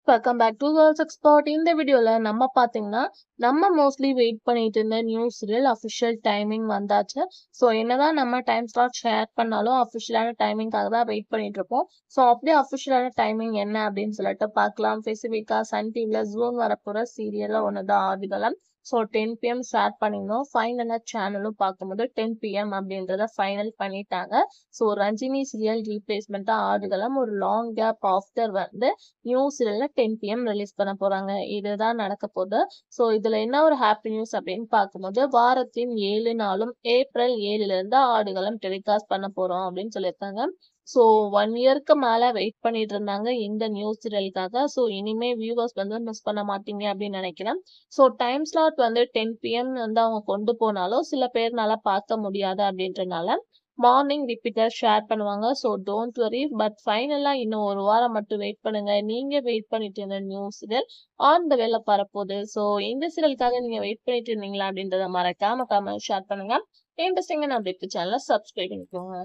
Welcome back to girls expert. இந்த வீடியோல நம்ம பாத்தீங்கன்னா நம்ம மோஸ்ட்லி வெயிட் பண்ணிட்டு இருந்த நியூ சீரியல் அஃபிஷியல் டைமிங் வந்தாச்சு. ஸோ என்னதான் நம்ம டைம் ஸ்லாட் ஷேர் பண்ணாலும் அஃபிஷியலான டைமிங்காக தான் வெயிட் பண்ணிட்டு இருப்போம். ஸோ அப்படியே அஃபிஷியலான டைமிங் என்ன அப்படின்னு சொல்லிட்டு பார்க்கலாம். ஸ்பெசிஃபிக்கா சன் டிவில ஜூன் வரப்போற சீரியல்ல ஒண்ணுதான் ஆதிகளம். ஸோ 10 PM ஷேர் பண்ணியிருந்தோம். ஃபைனலாக சேனலும் பார்க்கும்போது 10 PM அப்படின்றத ஃபைனல் பண்ணிட்டாங்க. ஸோ ரஞ்சினி சீரியல் ரீப்ளேஸ்மெண்ட்டாக ஆடுகளம் ஒரு லாங் கேப் ஆஃப்டர் நியூ சீரியல்ல 10 PM ரிலீஸ் பண்ண போறாங்க. இதுதான் நடக்க போகுது. ஸோ இதுல என்ன ஒரு ஹாப்பி நியூஸ் அப்படின்னு பார்க்கும்போது வாரத்தின் 7 நாளும் ஏப்ரல் 7ல இருந்து ஆடுகளம் டெலிகாஸ்ட் பண்ண போறோம் அப்படின்னு சொல்லியிருக்காங்க. ஸோ 1 இயருக்கு மேல வெயிட் பண்ணிட்டு இருந்தாங்க இந்த நியூ சீரியலுக்காக. ஸோ இனிமே வியூவர்ஸ் மிஸ் பண்ண மாட்டீங்க அப்படின்னு நினைக்கிறேன். ஸோ டைம் ஸ்லாட் 10 PM அவங்க கொண்டு போனாலும் சில பேர்னால பார்க்க முடியாது அப்படின்றனால மார்னிங் ரிப்பீட்டர் ஷேர் பண்ணுவாங்க. So don't worry. பட் ஃபைனலா இன்னும் ஒரு வாரம் மட்டும் வெயிட் பண்ணுங்க. நீங்க வெயிட் பண்ணிட்டு இருந்த நியூ சீரியல் ஆன் த வேல வரப்போகுது. ஸோ இந்த சீரியலுக்காக நீங்க வெயிட் பண்ணிட்டு இருந்தீங்களா அப்படின்றத மறக்காம ஷேர் பண்ணுங்க. இன்ட்ரெஸ்டிங்கான அப்டேட் சேனலை சப்ஸ்கிரைப் பண்ணிக்கோங்க.